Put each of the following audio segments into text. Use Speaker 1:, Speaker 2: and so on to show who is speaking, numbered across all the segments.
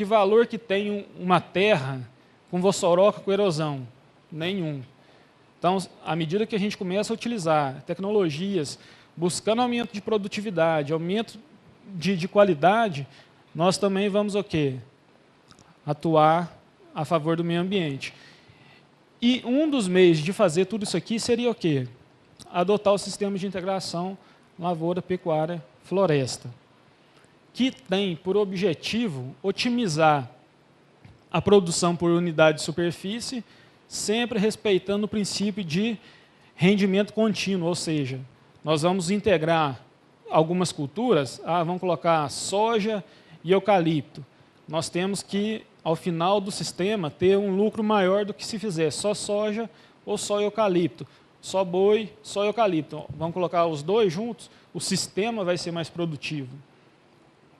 Speaker 1: que valor que tem uma terra com vossoroca com erosão? Nenhum. Então, à medida que a gente começa a utilizar tecnologias, buscando aumento de produtividade, aumento de qualidade, nós também vamos o quê? Atuar a favor do meio ambiente. E um dos meios de fazer tudo isso aqui seria o quê? Adotar o sistema de integração lavoura, pecuária, floresta, que tem por objetivo otimizar a produção por unidade de superfície, sempre respeitando o princípio de rendimento contínuo, ou seja, nós vamos integrar algumas culturas, vamos colocar soja e eucalipto. Nós temos que, ao final do sistema, ter um lucro maior do que se fizer só soja ou só eucalipto, só boi, só eucalipto. Vamos colocar os dois juntos, o sistema vai ser mais produtivo.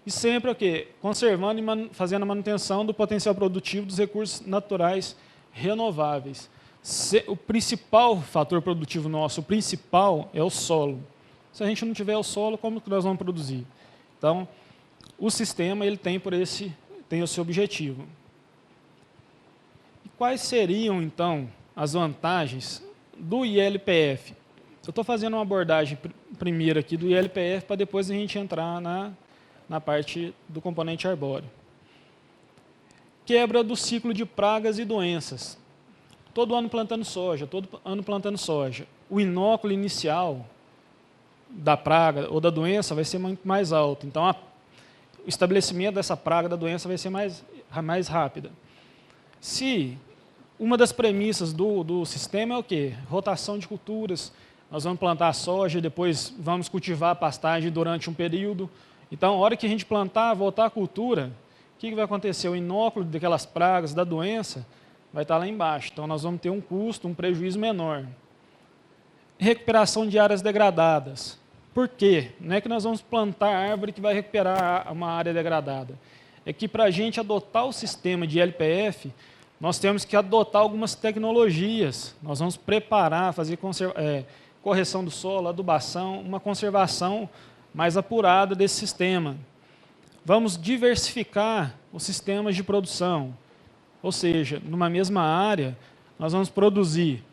Speaker 1: E sempre o quê? Conservando e fazendo a manutenção do potencial produtivo dos recursos naturais renováveis. O principal fator produtivo nosso, o principal, é o solo. Se a gente não tiver o solo, como que nós vamos produzir? Então, o sistema ele tem o seu objetivo. E quais seriam, então, as vantagens do ILPF? Eu estou fazendo uma abordagem primeiro aqui do ILPF para depois a gente entrar na parte do componente arbóreo. Quebra do ciclo de pragas e doenças. Todo ano plantando soja, todo ano plantando soja. O inóculo inicial da praga ou da doença vai ser muito mais alto. Então, o estabelecimento dessa praga, da doença, vai ser mais rápida. Se uma das premissas do sistema é o quê? Rotação de culturas. Nós vamos plantar soja, depois vamos cultivar a pastagem durante um período. Então, a hora que a gente plantar, voltar à cultura, o que vai acontecer? O inóculo daquelas pragas, da doença, vai estar lá embaixo. Então, nós vamos ter um custo, um prejuízo menor. Recuperação de áreas degradadas. Por quê? Não é que nós vamos plantar árvore que vai recuperar uma área degradada. É que para a gente adotar o sistema de LPF, nós temos que adotar algumas tecnologias. Nós vamos preparar, fazer correção do solo, adubação, uma conservação mais apurada desse sistema. Vamos diversificar os sistemas de produção. Ou seja, numa mesma área, nós vamos produzir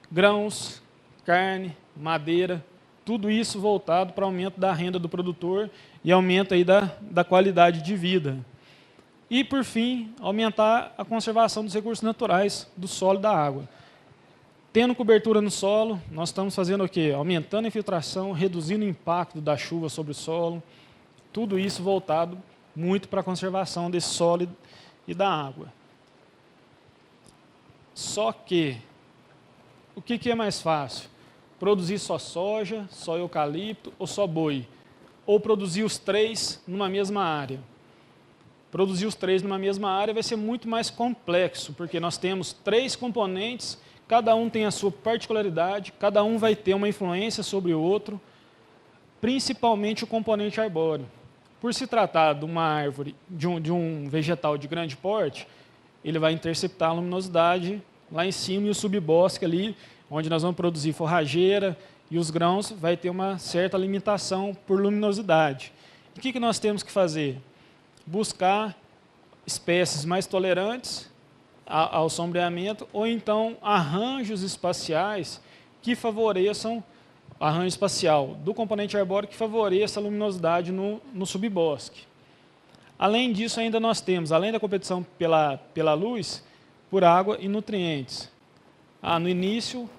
Speaker 1: grãos, carne, madeira, tudo isso voltado para aumento da renda do produtor e aumento aí da qualidade de vida. E, por fim, aumentar a conservação dos recursos naturais do solo e da água. Tendo cobertura no solo, nós estamos fazendo o quê? Aumentando a infiltração, reduzindo o impacto da chuva sobre o solo, tudo isso voltado muito para a conservação desse solo e da água. Só que, o que é mais fácil? Produzir só soja, só eucalipto ou só boi? Ou produzir os três numa mesma área? Produzir os três numa mesma área vai ser muito mais complexo, porque nós temos 3 componentes, cada um tem a sua particularidade, cada um vai ter uma influência sobre o outro, principalmente o componente arbóreo. Por se tratar de uma árvore, de um vegetal de grande porte, ele vai interceptar a luminosidade lá em cima e o subbosque ali, onde nós vamos produzir forrageira e os grãos, vai ter uma certa limitação por luminosidade. O que nós temos que fazer? Buscar espécies mais tolerantes ao sombreamento ou então arranjos espaciais que favoreçam, arranjo espacial do componente arbóreo que favoreça a luminosidade no subbosque. Além disso, ainda nós temos, além da competição pela luz, por água e nutrientes. No início,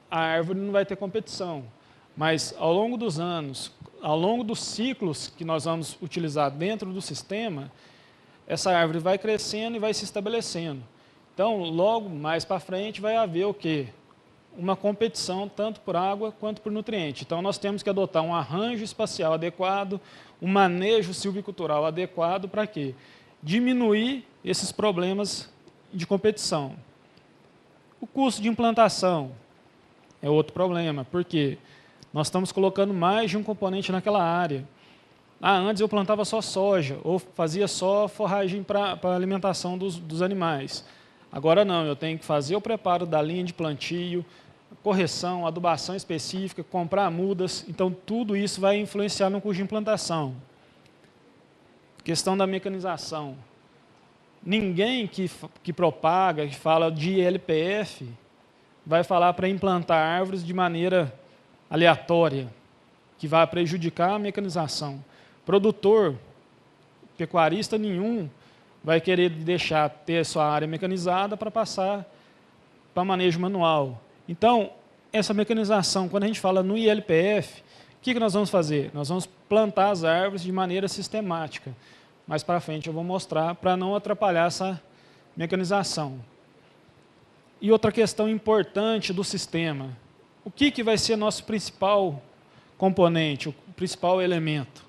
Speaker 1: a árvore não vai ter competição, mas ao longo dos anos, ao longo dos ciclos que nós vamos utilizar dentro do sistema, essa árvore vai crescendo e vai se estabelecendo. Então, logo mais para frente, vai haver o quê? Uma competição tanto por água quanto por nutriente. Então, nós temos que adotar um arranjo espacial adequado, um manejo silvicultural adequado para quê? Diminuir esses problemas de competição. O custo de implantação é outro problema, porque nós estamos colocando mais de um componente naquela área. Antes eu plantava só soja, ou fazia só forragem para alimentação dos animais. Agora não, eu tenho que fazer o preparo da linha de plantio, correção, adubação específica, comprar mudas, então tudo isso vai influenciar no custo de implantação. Questão da mecanização. Ninguém que propaga, que fala de LPF, vai falar para implantar árvores de maneira aleatória, que vai prejudicar a mecanização. Produtor, pecuarista nenhum, vai querer deixar ter sua área mecanizada para passar para manejo manual. Então, essa mecanização, quando a gente fala no ILPF, o que nós vamos fazer? Nós vamos plantar as árvores de maneira sistemática. Mais para frente eu vou mostrar para não atrapalhar essa mecanização. E outra questão importante do sistema. O que vai ser nosso principal componente, o principal elemento?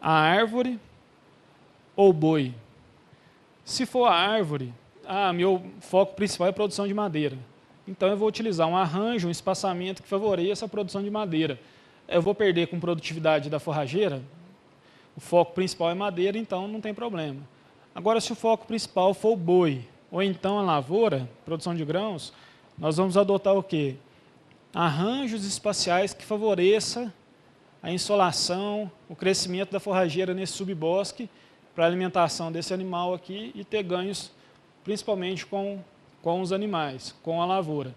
Speaker 1: A árvore ou o boi? Se for a árvore, meu foco principal é a produção de madeira. Então eu vou utilizar um arranjo, um espaçamento que favoreça a produção de madeira. Eu vou perder com produtividade da forrageira? O foco principal é madeira, então não tem problema. Agora, se o foco principal for o boi, ou então a lavoura, produção de grãos, nós vamos adotar o quê? Arranjos espaciais que favoreçam a insolação, o crescimento da forrageira nesse subbosque, para a alimentação desse animal aqui e ter ganhos, principalmente com os animais, com a lavoura.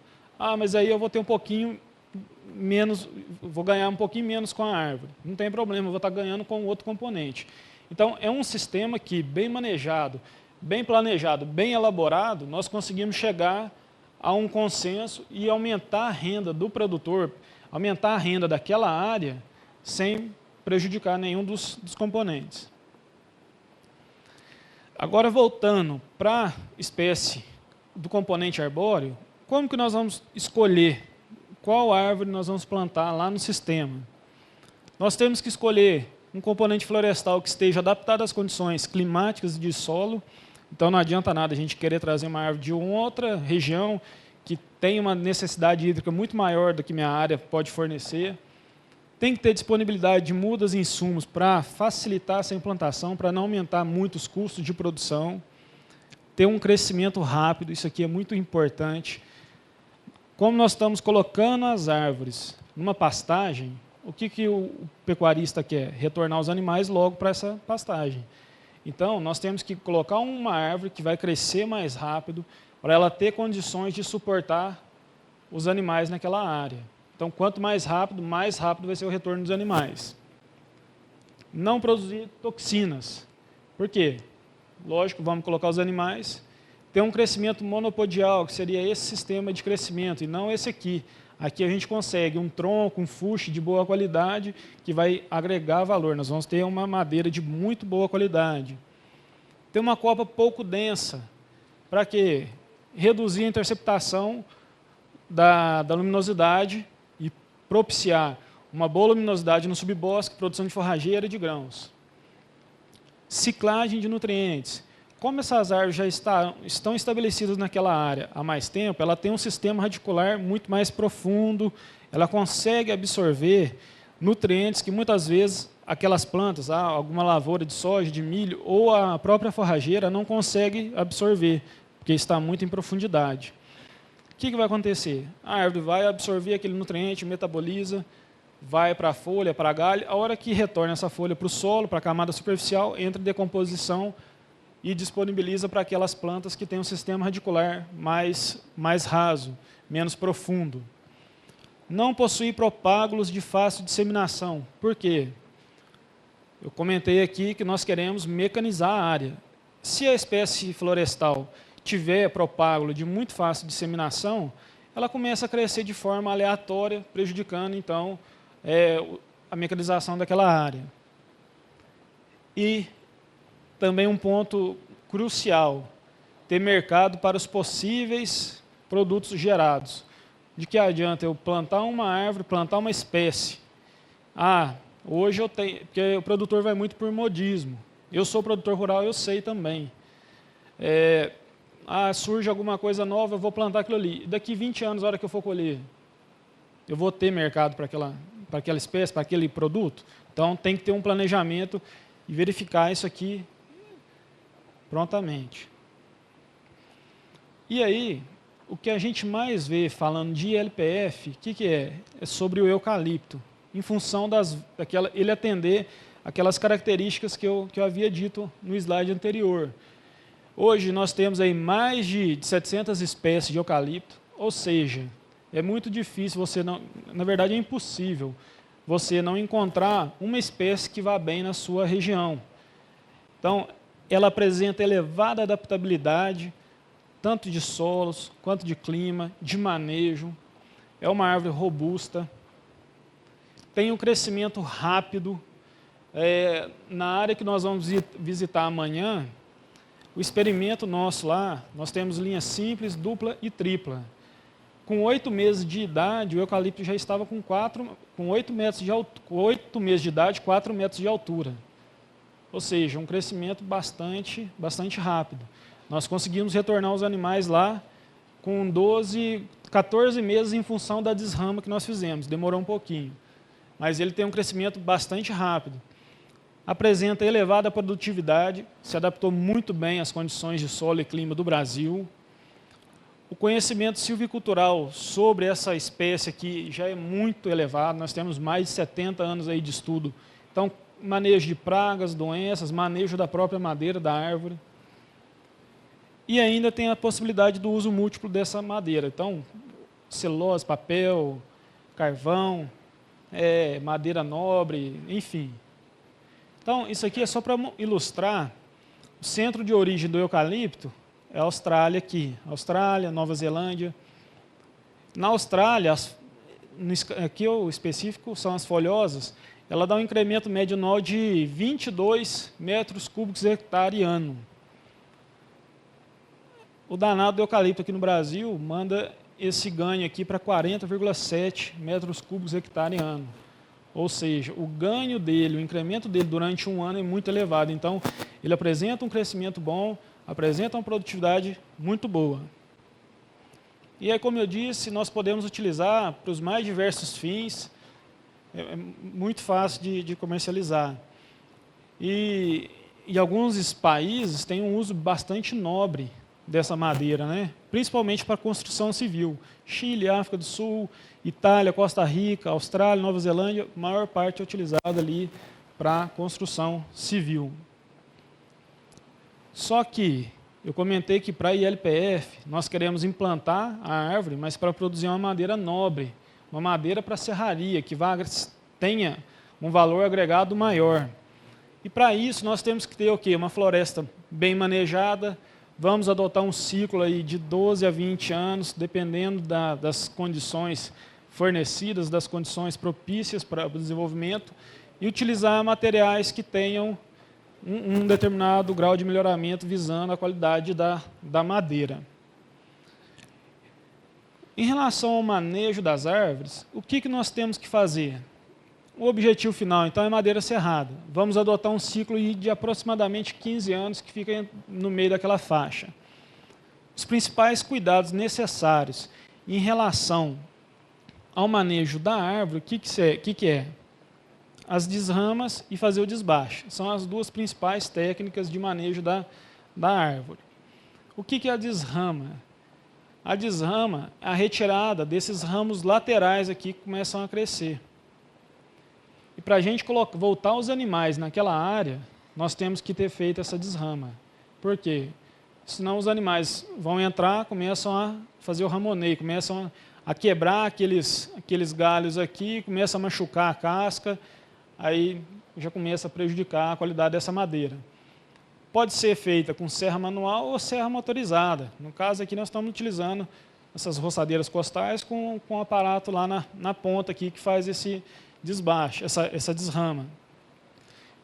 Speaker 1: Mas aí eu vou ter um pouquinho menos, vou ganhar um pouquinho menos com a árvore. Não tem problema, eu vou estar ganhando com outro componente. Então, é um sistema que, bem manejado, bem planejado, bem elaborado, nós conseguimos chegar a um consenso e aumentar a renda do produtor, aumentar a renda daquela área, sem prejudicar nenhum dos componentes. Agora, voltando para a espécie do componente arbóreo, como que nós vamos escolher qual árvore nós vamos plantar lá no sistema? Nós temos que escolher um componente florestal que esteja adaptado às condições climáticas e de solo. Então, não adianta nada a gente querer trazer uma árvore de outra região que tem uma necessidade hídrica muito maior do que minha área pode fornecer. Tem que ter disponibilidade de mudas e insumos para facilitar essa implantação, para não aumentar muito os custos de produção. Ter um crescimento rápido, isso aqui é muito importante. Como nós estamos colocando as árvores numa pastagem, o que o pecuarista quer? Retornar os animais logo para essa pastagem. Então, nós temos que colocar uma árvore que vai crescer mais rápido, para ela ter condições de suportar os animais naquela área. Então, quanto mais rápido vai ser o retorno dos animais. Não produzir toxinas. Por quê? Lógico, vamos colocar os animais. Ter um crescimento monopodial, que seria esse sistema de crescimento, e não esse aqui. Aqui a gente consegue um tronco, um fuste de boa qualidade, que vai agregar valor. Nós vamos ter uma madeira de muito boa qualidade. Ter uma copa pouco densa. Para quê? Reduzir a interceptação da luminosidade e propiciar uma boa luminosidade no subbosque, produção de forrageira e de grãos. Ciclagem de nutrientes. Como essas árvores já estão estabelecidas naquela área há mais tempo, ela tem um sistema radicular muito mais profundo, ela consegue absorver nutrientes que muitas vezes aquelas plantas, alguma lavoura de soja, de milho, ou a própria forrageira não consegue absorver, porque está muito em profundidade. O que vai acontecer? A árvore vai absorver aquele nutriente, metaboliza, vai para a folha, para a galho, a hora que retorna essa folha para o solo, para a camada superficial, entra em decomposição e disponibiliza para aquelas plantas que têm um sistema radicular mais raso, menos profundo. Não possuir propágulos de fácil disseminação. Por quê? Eu comentei aqui que nós queremos mecanizar a área. Se a espécie florestal tiver propágulo de muito fácil disseminação, ela começa a crescer de forma aleatória, prejudicando, então, a mecanização daquela área. E também um ponto crucial, ter mercado para os possíveis produtos gerados. De que adianta eu plantar uma árvore, plantar uma espécie? Hoje eu tenho, porque o produtor vai muito por modismo. Eu sou produtor rural, eu sei também. Surge alguma coisa nova, eu vou plantar aquilo ali. Daqui 20 anos, na hora que eu for colher, eu vou ter mercado para aquela espécie, para aquele produto? Então, tem que ter um planejamento e verificar isso aqui prontamente. E aí, o que a gente mais vê falando de LPF, o que é? É sobre o eucalipto, em função ele atender aquelas características que eu havia dito no slide anterior. Hoje nós temos aí mais de 700 espécies de eucalipto, ou seja, é muito difícil você não, na verdade é impossível, você não encontrar uma espécie que vá bem na sua região. Então, ela apresenta elevada adaptabilidade, tanto de solos, quanto de clima, de manejo. É uma árvore robusta, tem um crescimento rápido. Na área que nós vamos visitar amanhã, o experimento nosso lá, nós temos linha simples, dupla e tripla. Com 8 meses de idade, o eucalipto já estava com 8 meses de idade, 4 metros de altura. Ou seja, um crescimento bastante rápido. Nós conseguimos retornar os animais lá com 14 meses em função da desrama que nós fizemos. Demorou um pouquinho. Mas ele tem um crescimento bastante rápido. Apresenta elevada produtividade, se adaptou muito bem às condições de solo e clima do Brasil. O conhecimento silvicultural sobre essa espécie aqui já é muito elevado, nós temos mais de 70 anos aí de estudo. Então, manejo de pragas, doenças, manejo da própria madeira da árvore. E ainda tem a possibilidade do uso múltiplo dessa madeira. Então, celulose, papel, carvão, madeira nobre, enfim. Então, isso aqui é só para ilustrar o centro de origem do eucalipto, é a Austrália aqui. Austrália, Nova Zelândia. Na Austrália, aqui o específico são as folhosas, ela dá um incremento médio anual de 22 metros cúbicos hectare ano. O danado do eucalipto aqui no Brasil manda esse ganho aqui para 40,7 metros cúbicos hectare ano. Ou seja, o ganho dele, o incremento dele durante um ano é muito elevado. Então, ele apresenta um crescimento bom, apresenta uma produtividade muito boa. E aí, como eu disse, nós podemos utilizar para os mais diversos fins, é muito fácil de comercializar. E alguns países têm um uso bastante nobre dessa madeira, né? Principalmente para construção civil. Chile, África do Sul, Itália, Costa Rica, Austrália, Nova Zelândia, a maior parte é utilizada ali para construção civil. Só que eu comentei que para a ILPF nós queremos implantar a árvore, mas para produzir uma madeira nobre, uma madeira para serraria, que tenha um valor agregado maior. E para isso nós temos que ter o quê? Uma floresta bem manejada. Vamos adotar um ciclo aí de 12 a 20 anos, dependendo das condições fornecidas, das condições propícias para o desenvolvimento, e utilizar materiais que tenham um determinado grau de melhoramento visando a qualidade da madeira. Em relação ao manejo das árvores, o que nós temos que fazer? O objetivo final, então, é madeira serrada. Vamos adotar um ciclo de aproximadamente 15 anos, que fica no meio daquela faixa. Os principais cuidados necessários em relação ao manejo da árvore, o que é? As desramas e fazer o desbaste. São as duas principais técnicas de manejo da árvore. O que é a desrama? A desrama é a retirada desses ramos laterais aqui que começam a crescer. E para a gente voltar os animais naquela área, nós temos que ter feito essa desrama. Por quê? Senão os animais vão entrar, começam a fazer o ramoneio, começam a quebrar aqueles galhos aqui, começam a machucar a casca, aí já começa a prejudicar a qualidade dessa madeira. Pode ser feita com serra manual ou serra motorizada. No caso aqui nós estamos utilizando essas roçadeiras costais com um aparato lá na ponta aqui que faz esse desbaste, essa desrama.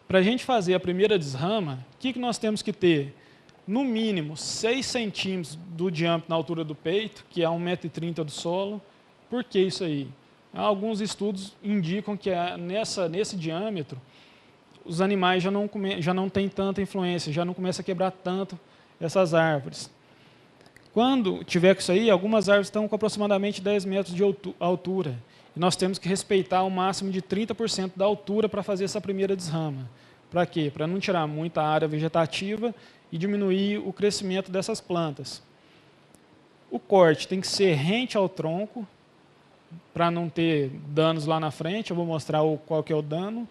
Speaker 1: Para a gente fazer a primeira desrama, o que nós temos que ter? No mínimo 6 centímetros do diâmetro na altura do peito, que é 1,30 m do solo. Por que isso aí? Alguns estudos indicam que nesse diâmetro os animais já não têm tanta influência, já não começam a quebrar tanto essas árvores. Quando tiver com isso aí, algumas árvores estão com aproximadamente 10 metros de altura. E nós temos que respeitar o máximo de 30% da altura para fazer essa primeira desrama. Para quê? Para não tirar muita área vegetativa e diminuir o crescimento dessas plantas. O corte tem que ser rente ao tronco, para não ter danos lá na frente. Eu vou mostrar qual que é o dano.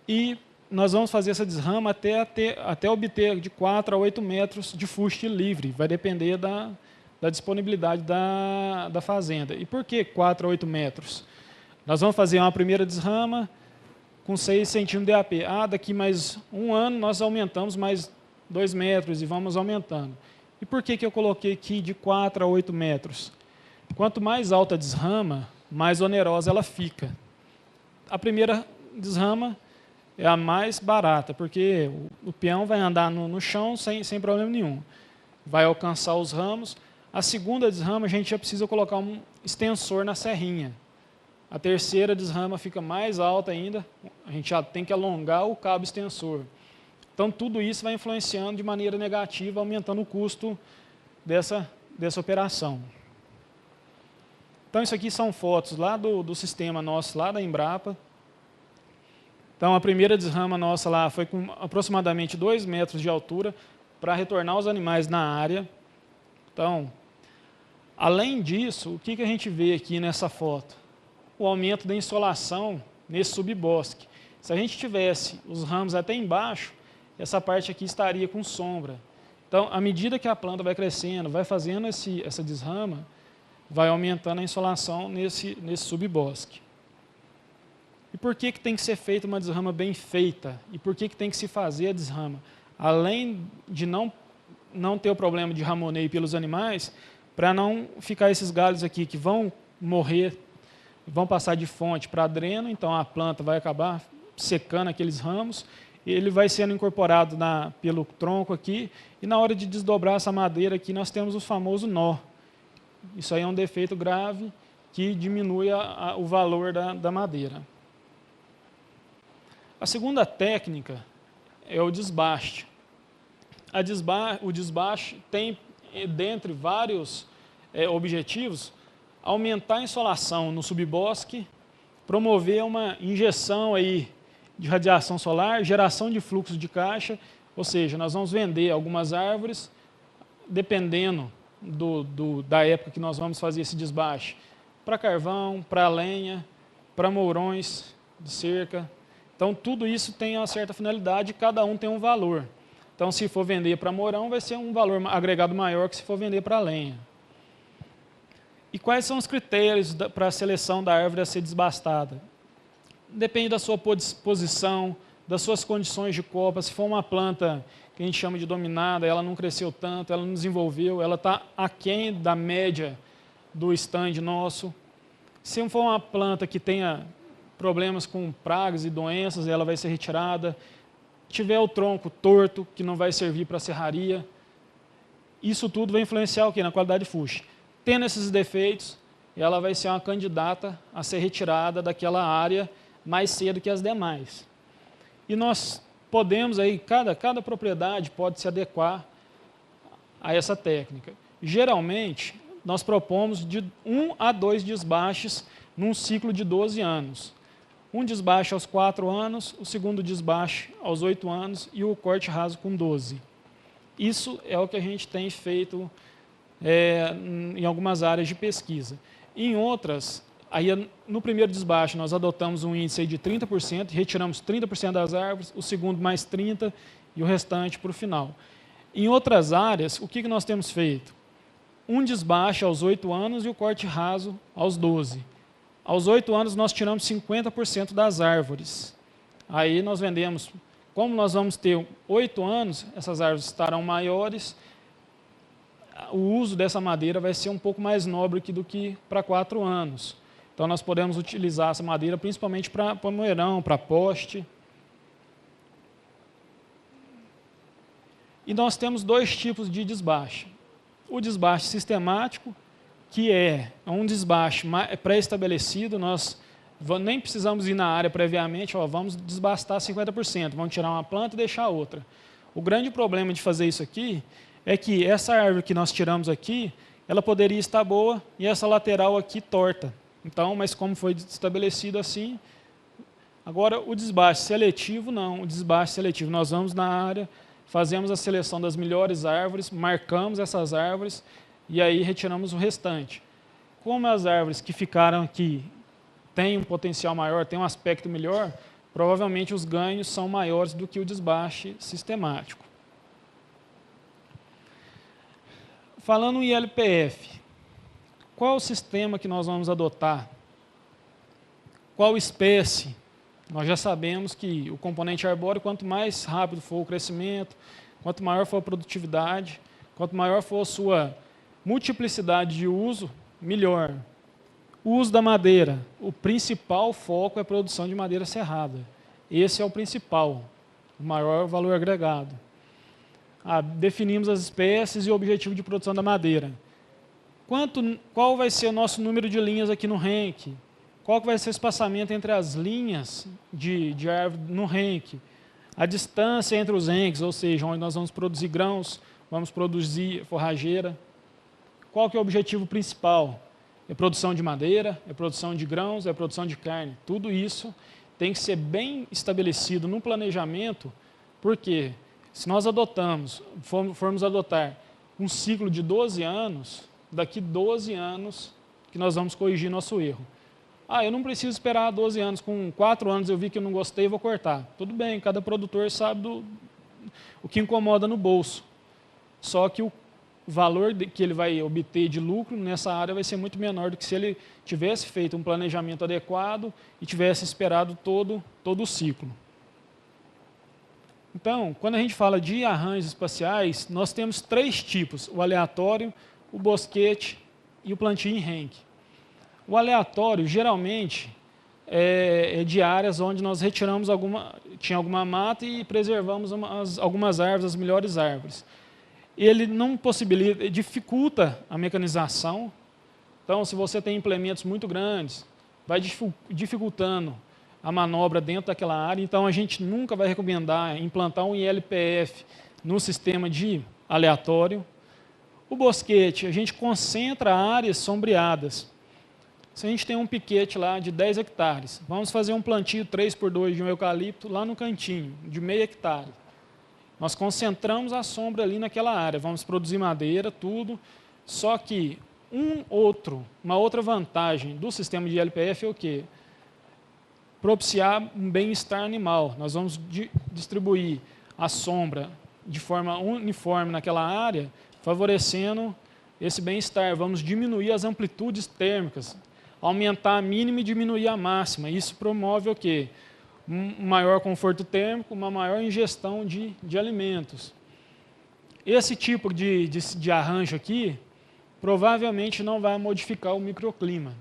Speaker 1: E nós vamos fazer essa desrama até obter de 4 a 8 metros de fuste livre, vai depender da disponibilidade da fazenda. E por que 4 a 8 metros? Nós vamos fazer uma primeira desrama com 6 centímetros de DAP. Daqui mais um ano nós aumentamos mais 2 metros e vamos aumentando. E por que eu coloquei aqui de 4 a 8 metros? Quanto mais alta a desrama, mais onerosa ela fica. A primeira desrama é a mais barata, porque o peão vai andar no chão sem problema nenhum. Vai alcançar os ramos. A segunda desrama, a gente já precisa colocar um extensor na serrinha. A terceira desrama fica mais alta ainda, a gente já tem que alongar o cabo extensor. Então, tudo isso vai influenciando de maneira negativa, aumentando o custo dessa operação. Então, isso aqui são fotos lá do sistema nosso, lá da Embrapa. Então, a primeira desrama nossa lá foi com aproximadamente 2 metros de altura para retornar os animais na área. Então, além disso, o que a gente vê aqui nessa foto? O aumento da insolação nesse subbosque. Se a gente tivesse os ramos até embaixo, essa parte aqui estaria com sombra. Então, à medida que a planta vai crescendo, vai fazendo essa desrama, vai aumentando a insolação nesse subbosque. E por que tem que ser feita uma desrama bem feita? E por que tem que se fazer a desrama? Além de não ter o problema de ramoneio pelos animais, para não ficar esses galhos aqui que vão morrer, vão passar de fonte para dreno, então a planta vai acabar secando aqueles ramos, e ele vai sendo incorporado pelo tronco aqui, e na hora de desdobrar essa madeira aqui, nós temos o famoso nó. Isso aí é um defeito grave que diminui o valor da madeira. A segunda técnica é o desbaste. O desbaste tem, dentre vários objetivos, aumentar a insolação no subbosque, promover uma injeção aí de radiação solar, geração de fluxo de caixa, ou seja, nós vamos vender algumas árvores, dependendo da época que nós vamos fazer esse desbaste, para carvão, para lenha, para mourões de cerca. Então, tudo isso tem uma certa finalidade, cada um tem um valor. Então, se for vender para mourão, vai ser um valor agregado maior que se for vender para lenha. E quais são os critérios para a seleção da árvore a ser desbastada? Depende da sua posição, das suas condições de copa. Se for uma planta que a gente chama de dominada, ela não cresceu tanto, ela não desenvolveu, ela está aquém da média do stand nosso. Se for uma planta que tenha problemas com pragas e doenças, ela vai ser retirada. Tiver o tronco torto, que não vai servir para serraria. Isso tudo vai influenciar o quê? Na qualidade de fuste. Tendo esses defeitos, ela vai ser uma candidata a ser retirada daquela área mais cedo que as demais. E nós podemos, aí, cada propriedade pode se adequar a essa técnica. Geralmente, nós propomos de 1 a 2 desbastes num ciclo de 12 anos. Um desbaste aos 4 anos, o segundo desbaste aos 8 anos e o corte raso com 12. Isso é o que a gente tem feito em algumas áreas de pesquisa. Em outras, aí no primeiro desbaste nós adotamos um índice aí de 30%, retiramos 30% das árvores, o segundo mais 30% e o restante para o final. Em outras áreas, o que nós temos feito? Um desbaste aos 8 anos e o corte raso aos 12. Aos 8 anos, nós tiramos 50% das árvores. Aí nós vendemos, como nós vamos ter 8 anos, essas árvores estarão maiores, o uso dessa madeira vai ser um pouco mais nobre do que para 4 anos. Então, nós podemos utilizar essa madeira principalmente para moeirão, para poste. E nós temos 2 tipos de desbaste. O desbaste sistemático, que é um desbaste pré-estabelecido, nós nem precisamos ir na área previamente, vamos desbastar 50%, vamos tirar uma planta e deixar outra. O grande problema de fazer isso aqui é que essa árvore que nós tiramos aqui, ela poderia estar boa e essa lateral aqui torta. Então, mas como foi estabelecido assim, agora o desbaste seletivo não, o desbaste seletivo nós vamos na área, fazemos a seleção das melhores árvores, marcamos essas árvores, e aí retiramos o restante. Como as árvores que ficaram aqui têm um potencial maior, têm um aspecto melhor, provavelmente os ganhos são maiores do que o desbaste sistemático. Falando em LPF, qual o sistema que nós vamos adotar? Qual espécie? Nós já sabemos que o componente arbóreo, quanto mais rápido for o crescimento, quanto maior for a produtividade, quanto maior for a sua multiplicidade de uso, melhor. O uso da madeira, o principal foco é a produção de madeira serrada. Esse é o principal, o maior valor agregado. Definimos as espécies e o objetivo de produção da madeira. Qual vai ser o nosso número de linhas aqui no renque? Qual vai ser o espaçamento entre as linhas de árvore no renque? A distância entre os renques, ou seja, onde nós vamos produzir grãos, vamos produzir forrageira. Qual que é o objetivo principal? É produção de madeira, é produção de grãos, é produção de carne. Tudo isso tem que ser bem estabelecido no planejamento, porque se nós formos adotar um ciclo de 12 anos, daqui 12 anos que nós vamos corrigir nosso erro. Eu não preciso esperar 12 anos, com 4 anos eu vi que eu não gostei e vou cortar. Tudo bem, cada produtor sabe o que incomoda no bolso. Só que o valor que ele vai obter de lucro nessa área vai ser muito menor do que se ele tivesse feito um planejamento adequado e tivesse esperado todo o ciclo. Então, quando a gente fala de arranjos espaciais, nós temos 3 tipos: o aleatório, o bosquete e o plantio em renque. O aleatório, geralmente, é de áreas onde nós retiramos tinha alguma mata e preservamos algumas árvores, as melhores árvores. Ele não possibilita, dificulta a mecanização. Então, se você tem implementos muito grandes, vai dificultando a manobra dentro daquela área. Então, a gente nunca vai recomendar implantar um ILPF no sistema de aleatório. O bosquete, a gente concentra áreas sombreadas. Se a gente tem um piquete lá de 10 hectares, vamos fazer um plantio 3x2 de um eucalipto lá no cantinho, de meio hectare. Nós concentramos a sombra ali naquela área, vamos produzir madeira, tudo, só que uma outra vantagem do sistema de LPF é o quê? Propiciar um bem-estar animal. Nós vamos distribuir a sombra de forma uniforme naquela área, favorecendo esse bem-estar. Vamos diminuir as amplitudes térmicas, aumentar a mínima e diminuir a máxima. Isso promove o quê? Um maior conforto térmico, uma maior ingestão de alimentos. Esse tipo de arranjo aqui provavelmente não vai modificar o microclima.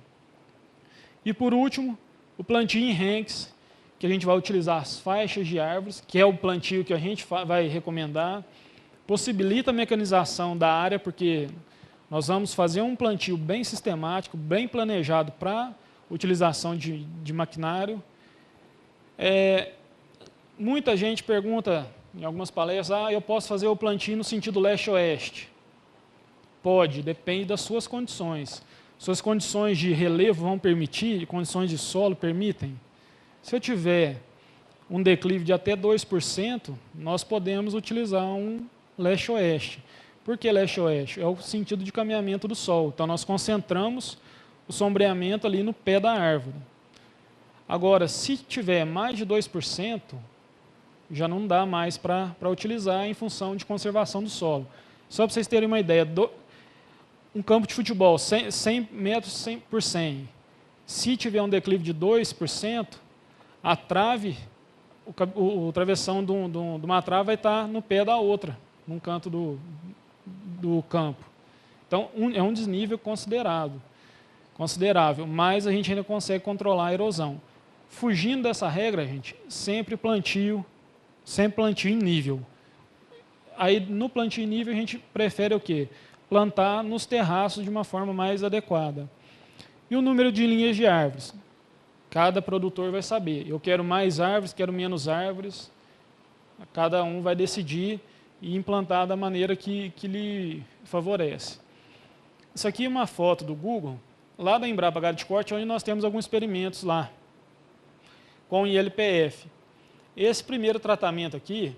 Speaker 1: E por último, o plantio em renques, que a gente vai utilizar as faixas de árvores, que é o plantio que a gente vai recomendar, possibilita a mecanização da área, porque nós vamos fazer um plantio bem sistemático, bem planejado para utilização de maquinário. Muita gente pergunta em algumas palestras, eu posso fazer o plantio no sentido leste-oeste? Pode, depende das suas condições. Suas condições de relevo vão permitir, condições de solo permitem. Se eu tiver um declive de até 2%, nós podemos utilizar um leste-oeste. Por que leste-oeste? É o sentido de caminhamento do sol. Então, nós concentramos o sombreamento ali no pé da árvore. Agora, se tiver mais de 2%, já não dá mais para utilizar em função de conservação do solo. Só para vocês terem uma ideia, um campo de futebol, 100 metros 100 por 100, se tiver um declive de 2%, a trave, o travessão de uma trave vai estar no pé da outra, num canto do campo. Então, é um desnível considerável, mas a gente ainda consegue controlar a erosão. Fugindo dessa regra, gente, sempre plantio em nível. Aí, no plantio em nível, a gente prefere o quê? Plantar nos terraços de uma forma mais adequada. E o número de linhas de árvores? Cada produtor vai saber. Eu quero mais árvores, quero menos árvores. Cada um vai decidir e implantar da maneira que lhe favorece. Isso aqui é uma foto do Google, lá da Embrapa Galho de Corte, onde nós temos alguns experimentos lá, com ILPF. Esse primeiro tratamento aqui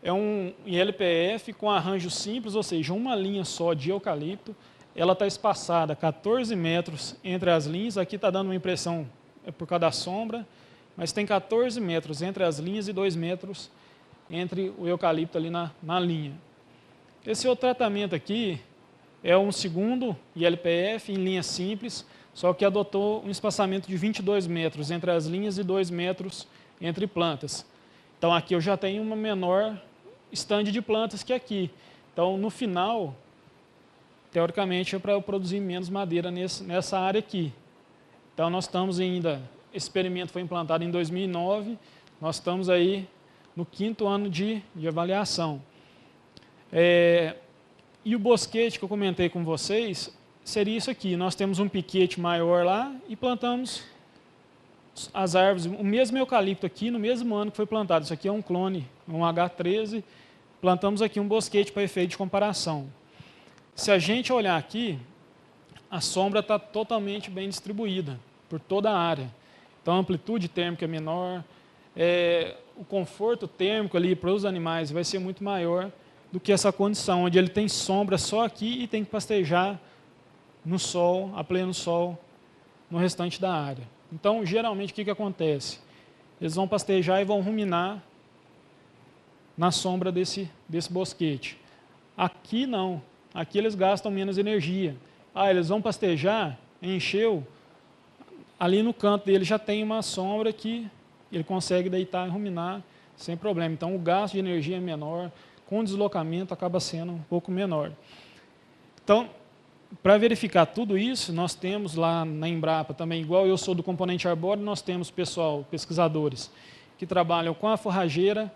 Speaker 1: é um ILPF com arranjo simples, ou seja, uma linha só de eucalipto. Ela está espaçada 14 metros entre as linhas. Aqui está dando uma impressão por causa da sombra. mas tem 14 metros entre as linhas e 2 metros entre o eucalipto ali na linha. Esse outro tratamento aqui é um segundo ILPF em linha simples, só que adotou um espaçamento de 22 metros entre as linhas e 2 metros entre plantas. Então aqui eu já tenho uma menor estande de plantas que aqui. Então no final, teoricamente é para eu produzir menos madeira nessa área aqui. Então nós estamos ainda, esse experimento foi implantado em 2009, nós estamos aí no 5º ano de avaliação. E o bosquete que eu comentei com vocês seria isso aqui. Nós temos um piquete maior lá e plantamos as árvores, o mesmo eucalipto aqui, no mesmo ano que foi plantado. Isso aqui é um clone, um H13. Plantamos aqui um bosquete para efeito de comparação. Se a gente olhar aqui, a sombra está totalmente bem distribuída por toda a área. Então a amplitude térmica é menor, o conforto térmico ali para os animais vai ser muito maior do que essa condição, onde ele tem sombra só aqui e tem que pastejar no sol, a pleno sol, no restante da área. Então, geralmente, o que acontece? Eles vão pastejar e vão ruminar na sombra desse bosquete. Aqui não, aqui eles gastam menos energia. Eles vão pastejar, encheu, ali no canto dele já tem uma sombra que ele consegue deitar e ruminar sem problema. Então, o gasto de energia é menor, com o deslocamento acaba sendo um pouco menor. Então, para verificar tudo isso, nós temos lá na Embrapa também, igual eu sou do componente arbóreo, nós temos pesquisadores, que trabalham com a forrageira,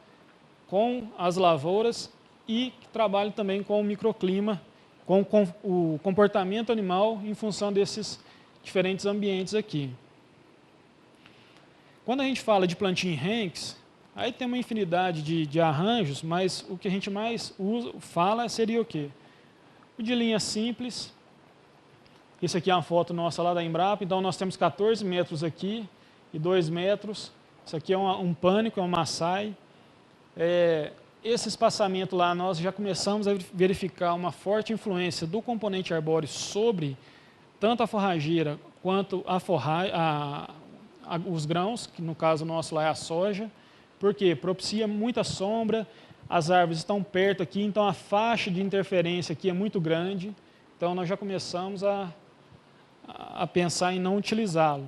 Speaker 1: com as lavouras e que trabalham também com o microclima, com o comportamento animal em função desses diferentes ambientes aqui. Quando a gente fala de plantio em ranks, aí tem uma infinidade de arranjos, mas o que a gente mais fala seria o quê? O de linha simples. Isso aqui é uma foto nossa lá da Embrapa, então nós temos 14 metros aqui e 2 metros. Isso aqui é um pânico, é um Maasai. Esse espaçamento lá, nós já começamos a verificar uma forte influência do componente arbóreo sobre tanto a forrageira quanto os grãos, que no caso nosso lá é a soja. Porque propicia muita sombra, as árvores estão perto aqui, então a faixa de interferência aqui é muito grande. Então nós já começamos a pensar em não utilizá-lo.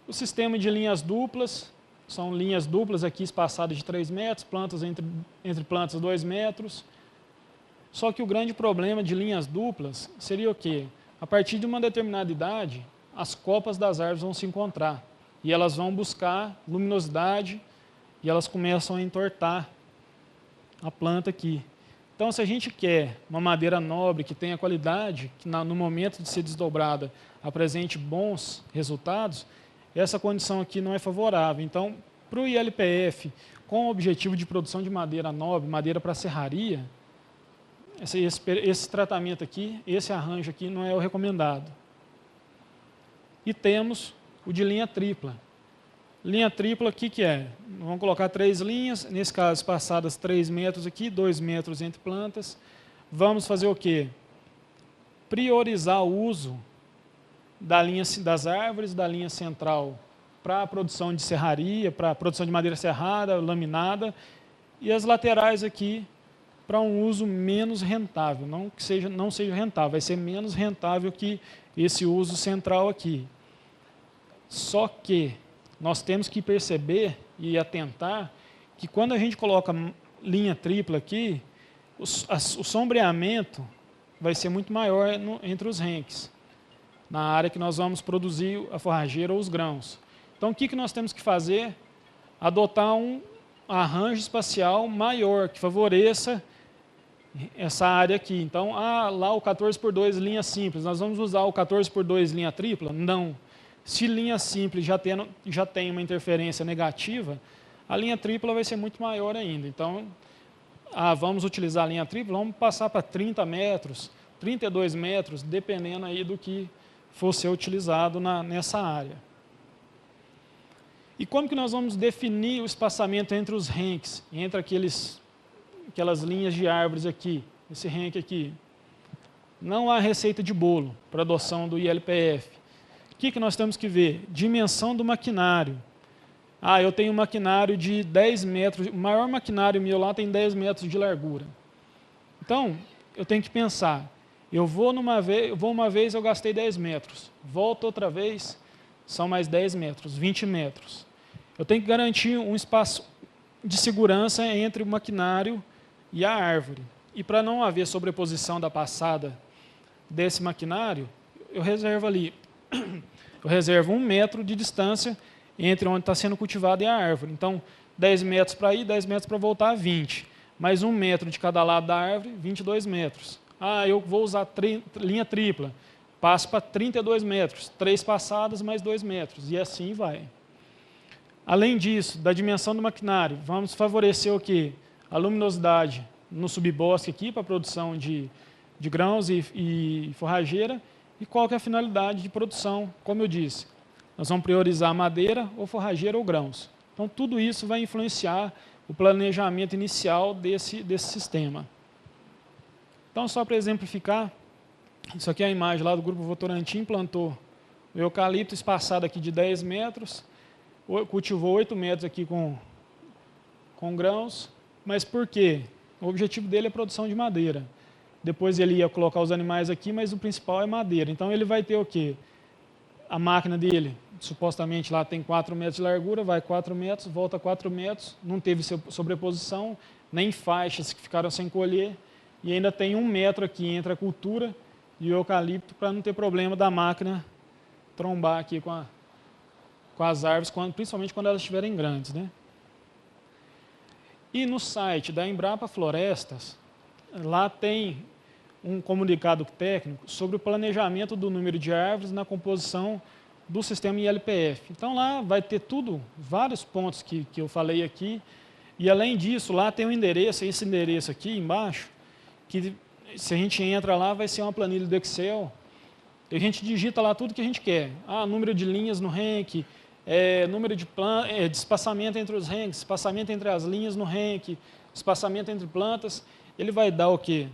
Speaker 1: O sistema de linhas duplas, são linhas duplas aqui espaçadas de 3 metros, plantas entre plantas 2 metros. Só que o grande problema de linhas duplas seria o quê? A partir de uma determinada idade, as copas das árvores vão se encontrar e elas vão buscar luminosidade, e elas começam a entortar a planta aqui. Então, se a gente quer uma madeira nobre, que tenha qualidade, que no momento de ser desdobrada apresente bons resultados, essa condição aqui não é favorável. Então, para o ILPF, com o objetivo de produção de madeira nobre, madeira para serraria, esse tratamento aqui, esse arranjo aqui não é o recomendado. E temos o de linha tripla. Linha tripla, o que é? Vamos colocar 3 linhas, nesse caso passadas 3 metros aqui, 2 metros entre plantas. Vamos fazer o quê? Priorizar o uso das árvores da linha central para a produção de serraria, para a produção de madeira serrada, laminada, e as laterais aqui para um uso menos rentável, não que não seja rentável, vai ser menos rentável que esse uso central aqui. Só que nós temos que perceber e atentar que quando a gente coloca linha tripla aqui, o sombreamento vai ser muito maior entre os ranks, na área que nós vamos produzir a forrageira ou os grãos. Então, o que nós temos que fazer? Adotar um arranjo espacial maior, que favoreça essa área aqui. Então, lá o 14x2 linha simples, nós vamos usar o 14x2 linha tripla? Não. Se linha simples já tem uma interferência negativa, a linha tripla vai ser muito maior ainda. Então, vamos utilizar a linha tripla, vamos passar para 30 metros, 32 metros, dependendo aí do que for ser utilizado nessa área. E como que nós vamos definir o espaçamento entre os ranks, entre aquelas linhas de árvores aqui, esse rank aqui? Não há receita de bolo para adoção do ILPF. O que nós temos que ver? Dimensão do maquinário. Ah, eu tenho um maquinário de 10 metros, o maior maquinário meu lá tem 10 metros de largura. Então, eu tenho que pensar, eu vou uma vez, eu gastei 10 metros, volto outra vez, são mais 10 metros, 20 metros. Eu tenho que garantir um espaço de segurança entre o maquinário e a árvore. E para não haver sobreposição da passada desse maquinário, eu reservo ali, eu reservo 1 metro de distância entre onde está sendo cultivada e a árvore. Então, 10 metros para ir, 10 metros para voltar, 20. Mais 1 metro de cada lado da árvore, 22 metros. Ah, eu vou usar linha tripla, passo para 32 metros, 3 passadas mais 2 metros, e assim vai. Além disso, da dimensão do maquinário, vamos favorecer o quê? A luminosidade no subbosque aqui, para a produção de grãos e forrageira, e qual que é a finalidade de produção, como eu disse. Nós vamos priorizar madeira, ou forrageira, ou grãos. Então, tudo isso vai influenciar o planejamento inicial desse sistema. Então, só para exemplificar, isso aqui é a imagem lá do Grupo Votorantim, plantou o eucalipto espaçado aqui de 10 metros, cultivou 8 metros aqui com grãos, mas por quê? O objetivo dele é a produção de madeira. Depois ele ia colocar os animais aqui, mas o principal é madeira. Então ele vai ter o quê? A máquina dele, supostamente lá tem 4 metros de largura, vai 4 metros, volta 4 metros, não teve sobreposição, nem faixas que ficaram sem colher, e ainda tem 1 metro aqui entre a cultura e o eucalipto, para não ter problema da máquina trombar aqui com as árvores, principalmente quando elas estiverem grandes, né? E no site da Embrapa Florestas, lá tem um comunicado técnico sobre o planejamento do número de árvores na composição do sistema ILPF. Então lá vai ter tudo, vários pontos que eu falei aqui, e além disso, lá tem um endereço, esse endereço aqui embaixo, que se a gente entra lá, vai ser uma planilha do Excel, e a gente digita lá tudo que a gente quer. Ah, número de linhas no rank, número de espaçamento entre os ranks, espaçamento entre as linhas no rank, espaçamento entre plantas. Ele vai dar o quê?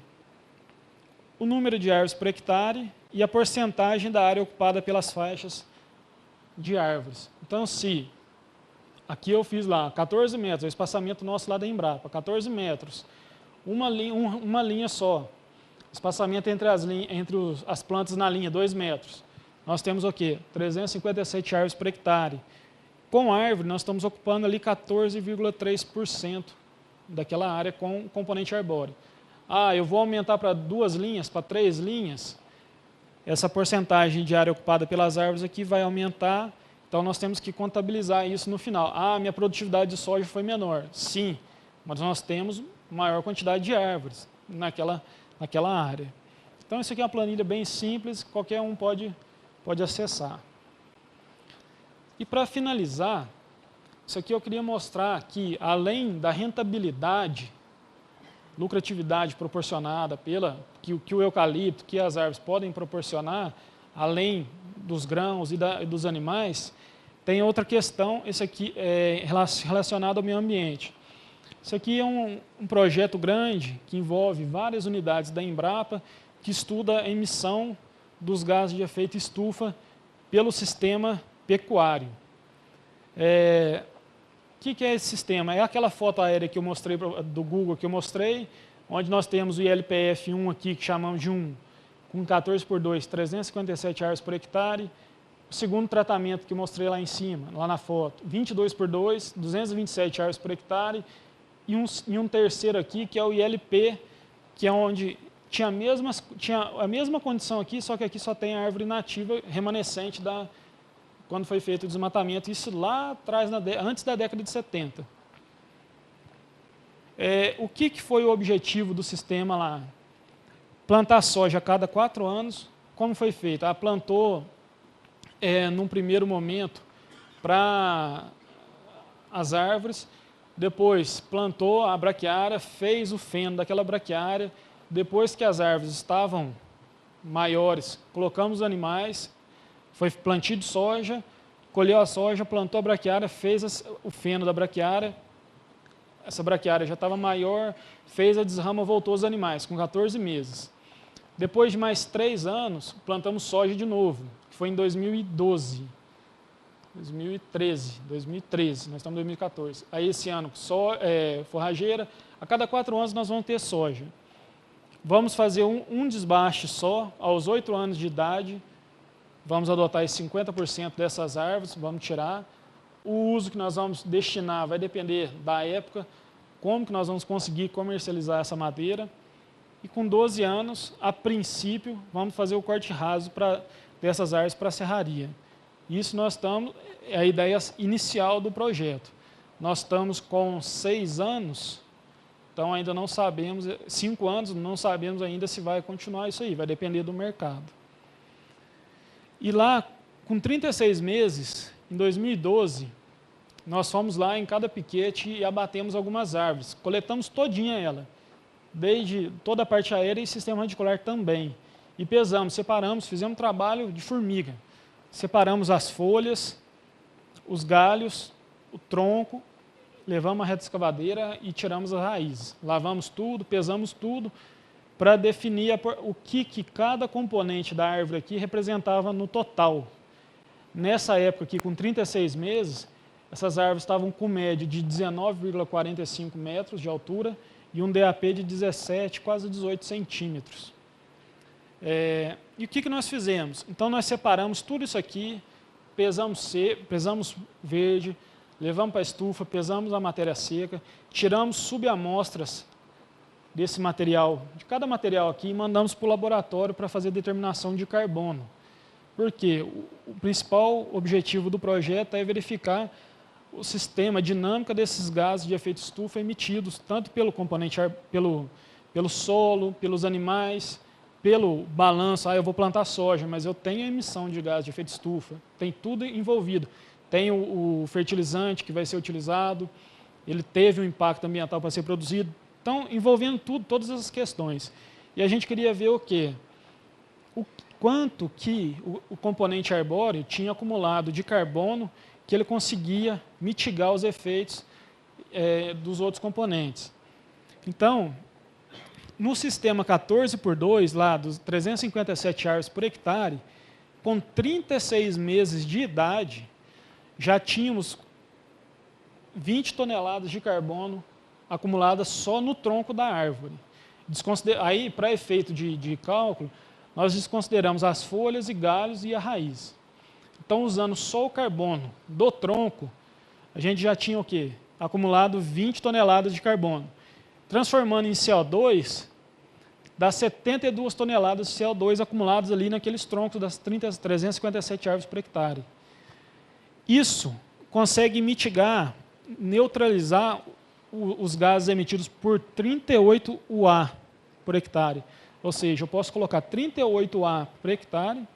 Speaker 1: O número de árvores por hectare e a porcentagem da área ocupada pelas faixas de árvores. Então, se aqui eu fiz lá 14 metros, o espaçamento nosso lá da Embrapa, 14 metros, uma linha só, espaçamento entre as plantas na linha, 2 metros. Nós temos o quê? 357 árvores por hectare. Com árvore, nós estamos ocupando ali 14,3% daquela área com componente arbóreo. Ah, eu vou aumentar para 2 linhas, para 3 linhas, essa porcentagem de área ocupada pelas árvores aqui vai aumentar, então nós temos que contabilizar isso no final. Ah, minha produtividade de soja foi menor. Sim, mas nós temos maior quantidade de árvores naquela área. Então, isso aqui é uma planilha bem simples, qualquer um pode acessar. E para finalizar, isso aqui eu queria mostrar que, além da rentabilidade, lucratividade proporcionada que o eucalipto, que as árvores podem proporcionar, além dos grãos e dos animais, tem outra questão, esse aqui é relacionado ao meio ambiente. Isso aqui é um projeto grande que envolve várias unidades da Embrapa, que estuda a emissão dos gases de efeito estufa pelo sistema pecuário. O que é esse sistema? É aquela foto aérea que eu mostrei do Google que eu mostrei, onde nós temos o ILPF1 aqui, que chamamos de 1, com 14/2, 357 árvores por hectare. O segundo tratamento que eu mostrei lá em cima, lá na foto, 22/2, 227 árvores por hectare. E um terceiro aqui, que é o ILP, que é onde tinha a mesma condição aqui, só que aqui só tem a árvore nativa remanescente quando foi feito o desmatamento, isso lá atrás, antes da década de 70. O que foi o objetivo do sistema lá? Plantar soja a cada 4 anos. Como foi feito? Plantou, num primeiro momento, para as árvores, depois plantou a braquiária, fez o feno daquela braquiária, depois que as árvores estavam maiores, colocamos os animais, foi plantio de soja, colheu a soja, plantou a braquiária, fez o feno da braquiária, essa braquiária já estava maior, fez a desrama, voltou os animais, com 14 meses. Depois de mais 3 anos, plantamos soja de novo, que foi em 2012. 2013, nós estamos em 2014. Aí esse ano, forrageira, a cada 4 anos nós vamos ter soja. Vamos fazer um desbaste só, aos 8 anos de idade, vamos adotar esse 50% dessas árvores, vamos tirar. O uso que nós vamos destinar vai depender da época, como que nós vamos conseguir comercializar essa madeira. E com 12 anos, a princípio, vamos fazer o corte raso dessas árvores para a serraria. Isso é a ideia inicial do projeto. Nós estamos com 6 anos, então ainda não sabemos, 5 anos, não sabemos ainda se vai continuar isso aí, vai depender do mercado. E lá, com 36 meses, em 2012, nós fomos lá em cada piquete e abatemos algumas árvores, coletamos todinha ela, desde toda a parte aérea e sistema radicular também. E pesamos, separamos, fizemos um trabalho de formiga. Separamos as folhas, os galhos, o tronco, levamos a reta escavadeira e tiramos as raízes. Lavamos tudo, pesamos tudo, para definir o que cada componente da árvore aqui representava no total. Nessa época aqui, com 36 meses, essas árvores estavam com média de 19,45 metros de altura e um DAP de 17, quase 18 centímetros. E o que nós fizemos? Então, nós separamos tudo isso aqui, pesamos verde, levamos para a estufa, pesamos a matéria seca, tiramos subamostras desse material, de cada material aqui, e mandamos para o laboratório para fazer determinação de carbono. Porque o principal objetivo do projeto é verificar o sistema, a dinâmica desses gases de efeito estufa emitidos, tanto pelo componente, pelo solo, pelos animais, pelo balanço. Eu vou plantar soja, mas eu tenho a emissão de gás de efeito estufa, tem tudo envolvido. Tem o fertilizante que vai ser utilizado, ele teve um impacto ambiental para ser produzido. Então, envolvendo todas essas questões. E a gente queria ver o quê? Quanto que o componente arbóreo tinha acumulado de carbono que ele conseguia mitigar os efeitos dos outros componentes. Então, no sistema 14x2, lá dos 357 árvores por hectare, com 36 meses de idade, já tínhamos 20 toneladas de carbono acumuladas só no tronco da árvore. Aí, para efeito de cálculo, nós desconsideramos as folhas e galhos e a raiz. Então, usando só o carbono do tronco, a gente já tinha o quê? Acumulado 20 toneladas de carbono. Transformando em CO2, dá 72 toneladas de CO2 acumulados ali naqueles troncos das 357 árvores por hectare. Isso consegue mitigar, neutralizar os gases emitidos por 38 UA por hectare. Ou seja, eu posso colocar 38 UA por hectare,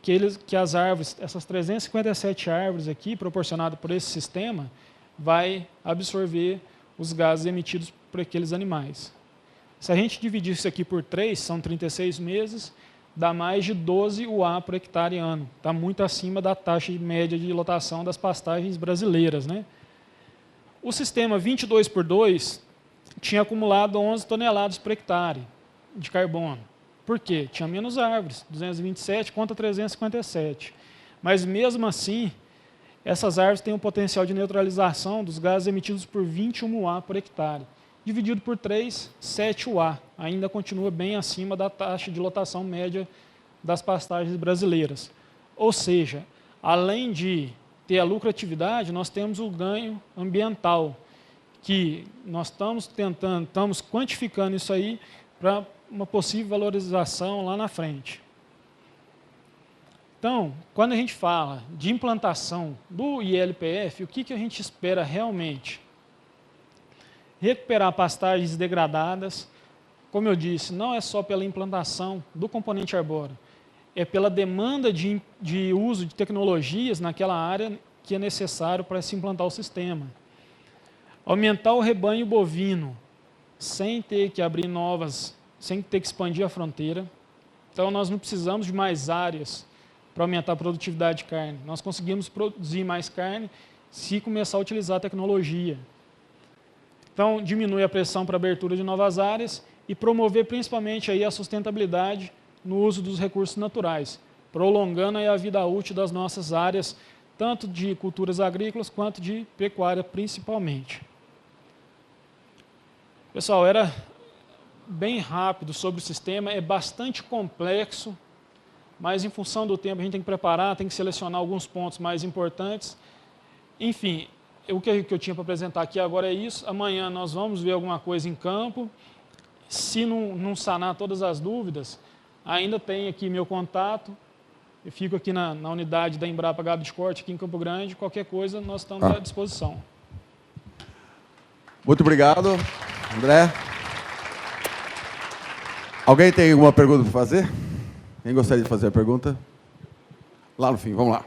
Speaker 1: que as árvores, essas 357 árvores aqui, proporcionadas por esse sistema, vai absorver os gases emitidos por aqueles animais. Se a gente dividir isso aqui por 3, são 36 meses, dá mais de 12 UA por hectare ano. Está muito acima da taxa média de lotação das pastagens brasileiras, né? O sistema 22x2 tinha acumulado 11 toneladas por hectare de carbono. Por quê? Tinha menos árvores, 227 contra 357. Mas mesmo assim, essas árvores têm um potencial de neutralização dos gases emitidos por 21 UA por hectare. Dividido por 3, 7 UA. Ainda continua bem acima da taxa de lotação média das pastagens brasileiras. Ou seja, além de ter a lucratividade, nós temos o ganho ambiental, que nós estamos quantificando isso aí para uma possível valorização lá na frente. Então, quando a gente fala de implantação do ILPF, o que a gente espera realmente? Recuperar pastagens degradadas, como eu disse, não é só pela implantação do componente arbóreo, é pela demanda de uso de tecnologias naquela área que é necessário para se implantar o sistema. Aumentar o rebanho bovino, sem ter que abrir novas, sem ter que expandir a fronteira. Então, nós não precisamos de mais áreas para aumentar a produtividade de carne. Nós conseguimos produzir mais carne se começar a utilizar a tecnologia. Então, diminui a pressão para a abertura de novas áreas e promover principalmente aí a sustentabilidade no uso dos recursos naturais, prolongando aí a vida útil das nossas áreas, tanto de culturas agrícolas quanto de pecuária principalmente. Pessoal, era bem rápido sobre o sistema, é bastante complexo, mas em função do tempo a gente tem que preparar, tem que selecionar alguns pontos mais importantes. Enfim, o que eu tinha para apresentar aqui agora é isso. Amanhã nós vamos ver alguma coisa em campo. Se não sanar todas as dúvidas, ainda tem aqui meu contato. Eu fico aqui na unidade da Embrapa Gado de Corte, aqui em Campo Grande. Qualquer coisa, nós estamos à disposição.
Speaker 2: Muito obrigado, André. Alguém tem alguma pergunta para fazer? Quem gostaria de fazer a pergunta? Lá no fim, vamos lá.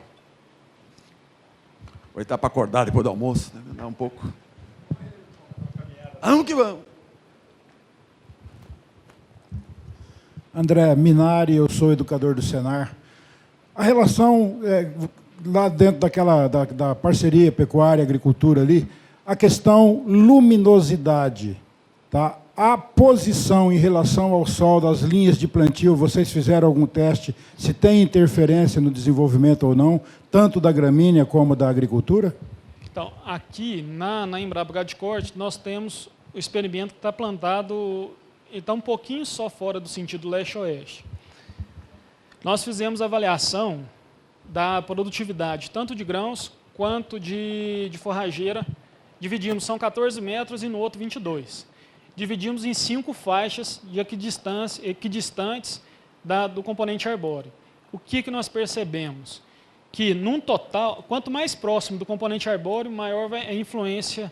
Speaker 2: Vou estar para acordar depois do almoço, né? Dar um pouco. Vamos que vamos.
Speaker 3: André Minari, eu sou educador do Senar. A relação, lá dentro da parceria pecuária e agricultura ali, a questão luminosidade, tá? A posição em relação ao sol das linhas de plantio, vocês fizeram algum teste, se tem interferência no desenvolvimento ou não, tanto da gramínea como da agricultura?
Speaker 1: Então, aqui na Embrapa Gado de Corte, nós temos o experimento que está plantado, ele está um pouquinho só fora do sentido leste-oeste. Nós fizemos a avaliação da produtividade, tanto de grãos quanto de forrageira. Dividimos, são 14 metros e no outro 22. Dividimos em 5 faixas de equidistantes do componente arbóreo. O que nós percebemos? Que, num total, quanto mais próximo do componente arbóreo, maior vai a influência.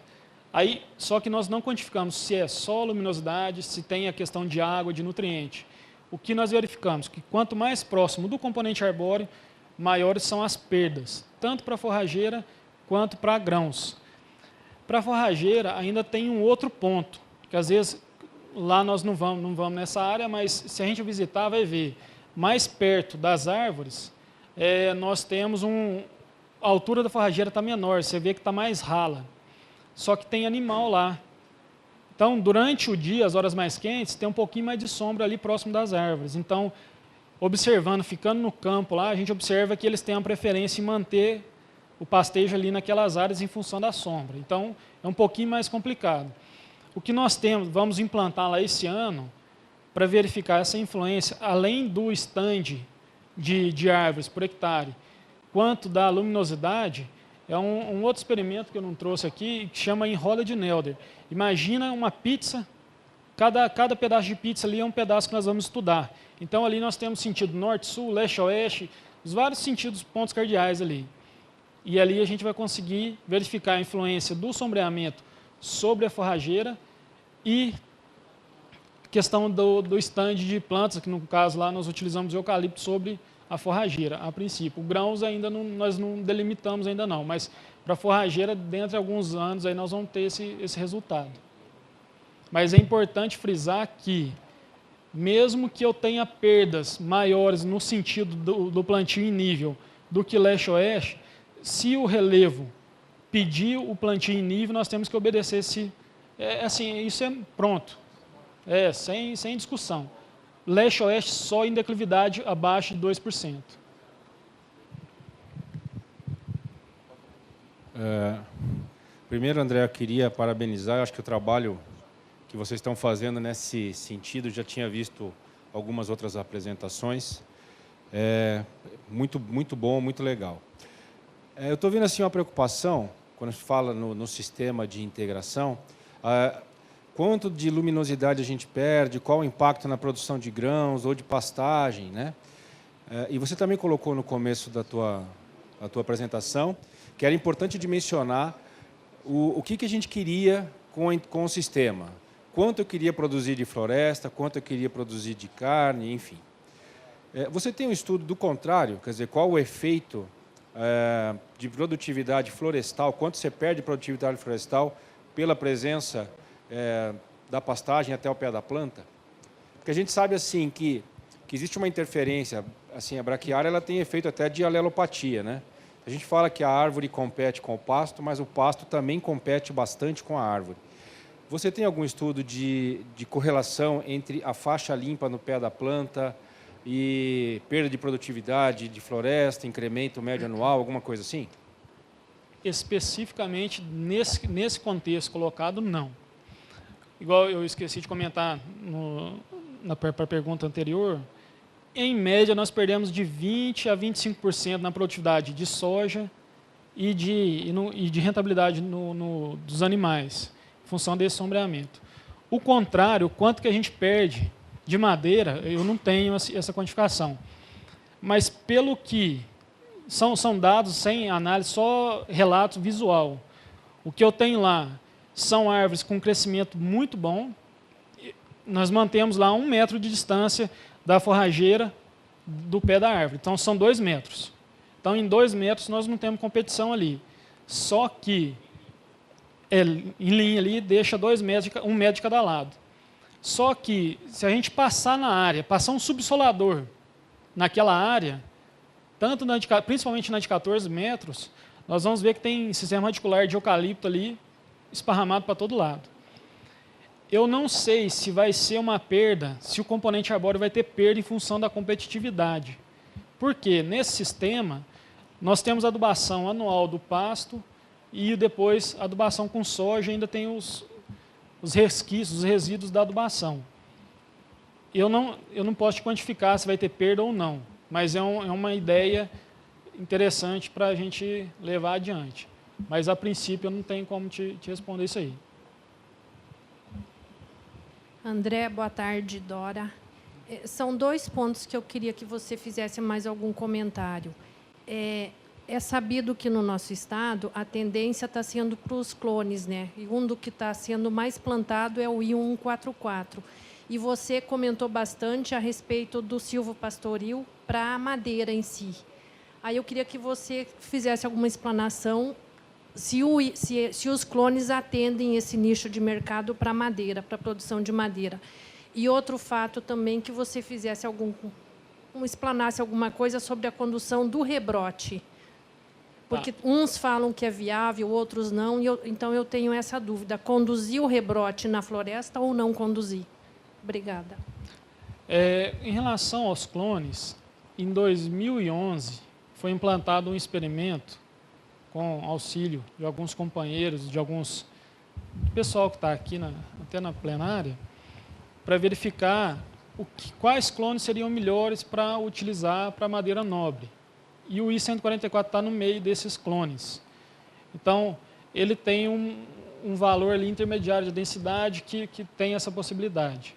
Speaker 1: Aí, só que nós não quantificamos se é só luminosidade, se tem a questão de água, de nutriente. O que nós verificamos? Que quanto mais próximo do componente arbóreo, maiores são as perdas, tanto para a forrageira quanto para grãos. Para a forrageira, ainda tem um outro ponto, que às vezes lá nós não vamos nessa área, mas se a gente visitar, vai ver. Mais perto das árvores, nós temos a altura da forrageira está menor, você vê que está mais rala. Só que tem animal lá. Então, durante o dia, as horas mais quentes, tem um pouquinho mais de sombra ali próximo das árvores. Então, observando, ficando no campo lá, a gente observa que eles têm uma preferência em manter o pastejo ali naquelas áreas em função da sombra. Então, é um pouquinho mais complicado. O que nós vamos implantar lá esse ano, para verificar essa influência, além do stand de árvores por hectare, quanto da luminosidade, é um outro experimento que eu não trouxe aqui, que chama enrola de Nelder. Imagina uma pizza, cada pedaço de pizza ali é um pedaço que nós vamos estudar. Então, ali nós temos sentido norte-sul, leste-oeste, os vários sentidos, pontos cardeais ali. E ali a gente vai conseguir verificar a influência do sombreamento sobre a forrageira e questão do stand de plantas, que no caso lá nós utilizamos eucalipto sobre a forrageira, a princípio. O grãos ainda nós não delimitamos ainda não, mas para a forrageira, dentro de alguns anos, aí nós vamos ter esse resultado. Mas é importante frisar que, mesmo que eu tenha perdas maiores no sentido do plantio em nível do que leste-oeste, se o relevo pedir o plantio em nível, nós temos que obedecer isso é pronto, sem discussão. Leste-oeste só em declividade abaixo de 2%.
Speaker 4: Primeiro, André, eu queria parabenizar, eu acho que o trabalho que vocês estão fazendo nesse sentido, já tinha visto algumas outras apresentações, muito bom, muito legal. Eu estou vendo assim uma preocupação, quando a gente fala no sistema de integração, quanto de luminosidade a gente perde, qual o impacto na produção de grãos ou de pastagem, né? E você também colocou no começo da tua apresentação que era importante dimensionar o que a gente queria com o sistema. Quanto eu queria produzir de floresta, quanto eu queria produzir de carne, enfim. Você tem um estudo do contrário, quer dizer, qual o efeito de produtividade florestal, quanto você perde de produtividade florestal pela presença da pastagem até o pé da planta? Porque a gente sabe assim que existe uma interferência, assim, a braquiária ela tem efeito até de alelopatia, né? A gente fala que a árvore compete com o pasto, mas o pasto também compete bastante com a árvore. Você tem algum estudo de correlação entre a faixa limpa no pé da planta e perda de produtividade de floresta, incremento médio anual, alguma coisa assim?
Speaker 1: especificamente nesse contexto colocado, não. Igual eu esqueci de comentar para a pergunta anterior, em média nós perdemos de 20% a 25% na produtividade de soja e de rentabilidade dos animais, em função desse sombreamento. O contrário, o quanto que a gente perde de madeira, eu não tenho essa quantificação. Mas pelo que são dados sem análise, só relato visual. O que eu tenho lá são árvores com crescimento muito bom. Nós mantemos lá 1 metro de distância da forrageira do pé da árvore. Então, são 2 metros. Então, em 2 metros, nós não temos competição ali. Só que, em linha ali, deixa 2 metros, 1 metro de cada lado. Só que, se a gente passar na área, passar um subsolador naquela área, principalmente na de 14 metros, nós vamos ver que tem sistema radicular de eucalipto ali, esparramado para todo lado. Eu não sei se vai ser uma perda, se o componente arbóreo vai ter perda em função da competitividade. Porque nesse sistema, nós temos adubação anual do pasto e depois adubação com soja, ainda tem os resquícios, os resíduos da adubação. Eu não posso te quantificar se vai ter perda ou não, mas é uma ideia interessante para a gente levar adiante. Mas, a princípio, eu não tenho como te responder isso aí.
Speaker 5: André, boa tarde, Dora. São 2 pontos que eu queria que você fizesse mais algum comentário. É sabido que no nosso estado a tendência está sendo para os clones, né? E um do que está sendo mais plantado é o I144. E você comentou bastante a respeito do silvopastoril para a madeira em si. Aí eu queria que você fizesse alguma explanação se os clones atendem esse nicho de mercado para madeira, para a produção de madeira. E outro fato também, que você fizesse explanasse alguma coisa sobre a condução do rebrote. Porque uns falam que é viável, outros não, então eu tenho essa dúvida. Conduzir o rebrote na floresta ou não conduzir? Obrigada.
Speaker 1: Em relação aos clones, em 2011 foi implantado um experimento com auxílio de alguns companheiros, do pessoal que está aqui até na plenária, para verificar quais clones seriam melhores para utilizar para madeira nobre. E o I144 está no meio desses clones. Então, ele tem um valor ali intermediário de densidade que tem essa possibilidade.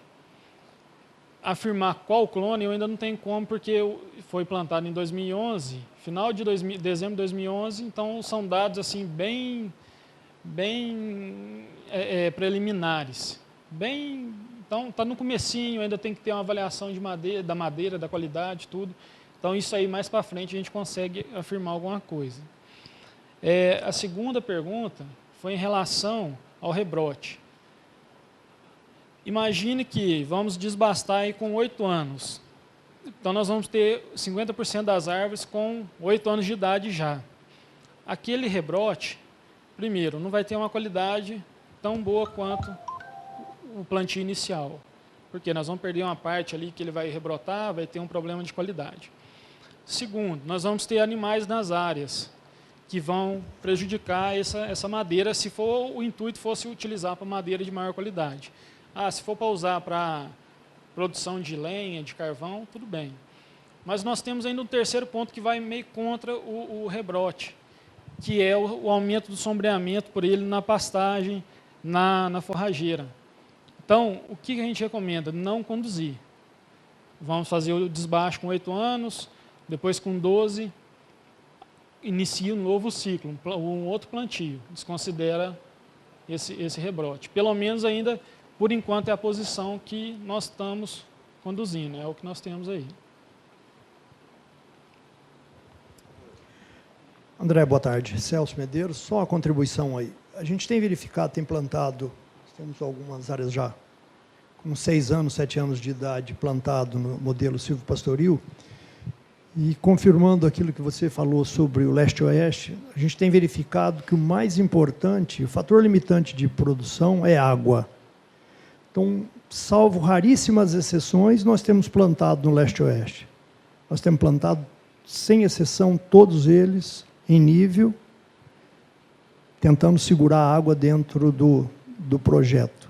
Speaker 1: Afirmar qual clone eu ainda não tenho como, porque foi plantado em 2011, final de dezembro de 2011, então são dados assim bem preliminares. Então está no comecinho, ainda tem que ter uma avaliação da madeira, da qualidade, tudo. Então isso aí mais para frente a gente consegue afirmar alguma coisa. A segunda pergunta foi em relação ao rebrote. Imagine que vamos desbastar aí com 8 anos. Então, nós vamos ter 50% das árvores com 8 anos de idade já. Aquele rebrote, primeiro, não vai ter uma qualidade tão boa quanto o plantio inicial. Porque nós vamos perder uma parte ali que ele vai rebrotar, vai ter um problema de qualidade. Segundo, nós vamos ter animais nas áreas que vão prejudicar essa madeira, se o intuito fosse utilizar para madeira de maior qualidade. Se for para usar para produção de lenha, de carvão, tudo bem. Mas nós temos ainda um terceiro ponto que vai meio contra o rebrote, que é o aumento do sombreamento por ele na pastagem, na forrageira. Então, o que a gente recomenda? Não conduzir. Vamos fazer o desbaste com 8 anos, depois com 12, inicia um novo ciclo, um outro plantio, desconsidera esse rebrote. Pelo menos ainda, por enquanto, é a posição que nós estamos conduzindo, é o que nós temos aí.
Speaker 6: André, boa tarde. Celso Medeiros, só uma contribuição aí. A gente tem verificado, tem plantado, temos algumas áreas já com 6 anos, 7 anos de idade plantado no modelo silvopastoril, e confirmando aquilo que você falou sobre o leste-oeste, a gente tem verificado que o mais importante, o fator limitante de produção é água. Então, salvo raríssimas exceções, nós temos plantado no leste-oeste. Nós temos plantado, sem exceção, todos eles em nível, tentando segurar a água dentro do projeto.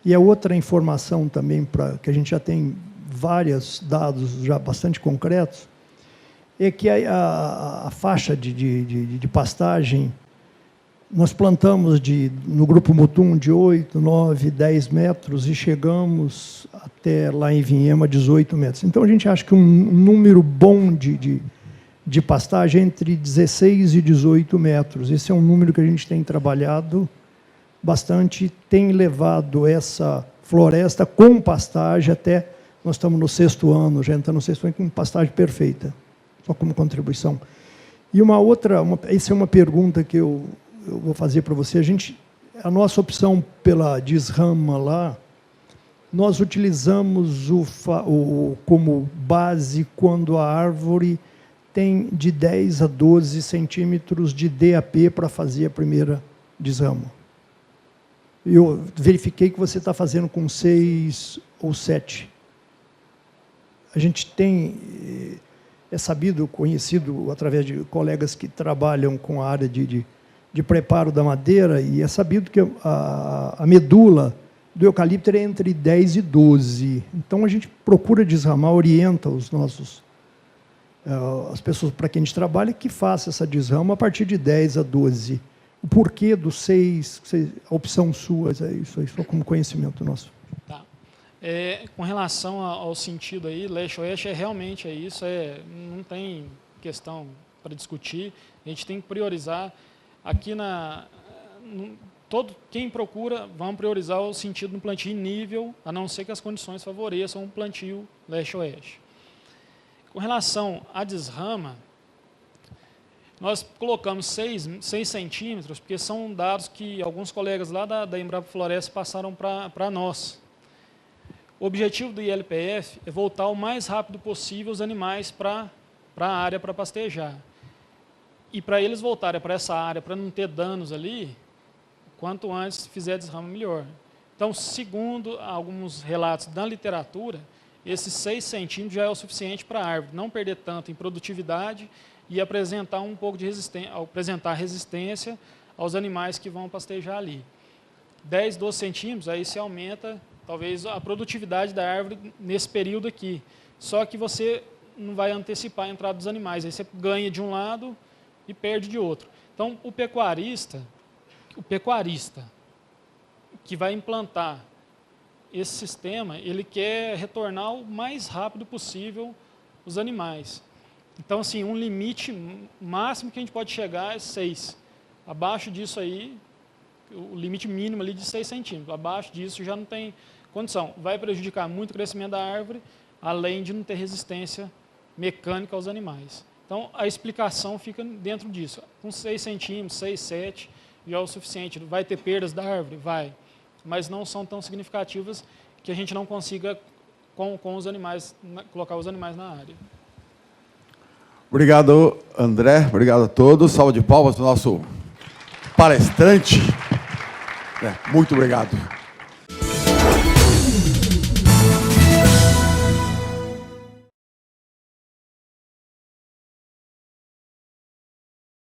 Speaker 6: E a outra informação também, que a gente já tem vários dados já bastante concretos, é que a faixa de pastagem, nós plantamos no Grupo Mutum de 8, 9, 10 metros e chegamos até lá em Vinhema 18 metros. Então, a gente acha que um número bom de pastagem é entre 16 e 18 metros. Esse é um número que a gente tem trabalhado bastante, tem levado essa floresta com pastagem até, nós estamos no 6º ano, já entrando no 6º ano, com pastagem perfeita, só como contribuição. E essa é uma pergunta que eu vou fazer para você. A nossa opção pela desrama lá, nós utilizamos como base quando a árvore tem de 10 a 12 centímetros de DAP para fazer a primeira desrama. Eu verifiquei que você está fazendo com 6 ou 7. A gente é sabido, conhecido através de colegas que trabalham com a área de preparo da madeira, e é sabido que a medula do eucalipto é entre 10 e 12. Então, a gente procura desramar, orienta as pessoas para quem a gente trabalha que faça essa desrama a partir de 10 a 12. O porquê do 6, a opção sua, isso aí, só como conhecimento nosso.
Speaker 1: Tá. Com relação ao sentido aí, leste-oeste realmente é isso, não tem questão para discutir, a gente tem que priorizar. Aqui quem procura, vamos priorizar o sentido no plantio em nível, a não ser que as condições favoreçam um plantio leste-oeste. Com relação à desrama, nós colocamos 6 centímetros, porque são dados que alguns colegas lá da Embrapa Floresta passaram para nós. O objetivo do ILPF é voltar o mais rápido possível os animais para a área para pastejar. E para eles voltarem para essa área, para não ter danos ali, quanto antes fizer a desrama, melhor. Então, segundo alguns relatos da literatura, esses 6 centímetros já é o suficiente para a árvore não perder tanto em produtividade e apresentar um pouco de resistência aos animais que vão pastejar ali. 10, 12 centímetros, aí se aumenta talvez a produtividade da árvore nesse período aqui. Só que você não vai antecipar a entrada dos animais, aí você ganha de um lado e perde de outro. Então, o pecuarista que vai implantar esse sistema, ele quer retornar o mais rápido possível os animais. Então, assim, um limite máximo que a gente pode chegar é 6. Abaixo disso aí, o limite mínimo ali de 6 centímetros. Abaixo disso já não tem condição. Vai prejudicar muito o crescimento da árvore, além de não ter resistência mecânica aos animais. Então, a explicação fica dentro disso. Com 6 centímetros, 6, 7, já é o suficiente. Vai ter perdas da árvore? Vai. Mas não são tão significativas que a gente não consiga, com os animais, colocar os animais na área.
Speaker 2: Obrigado, André. Obrigado a todos. Salva de palmas para o nosso palestrante. Muito obrigado.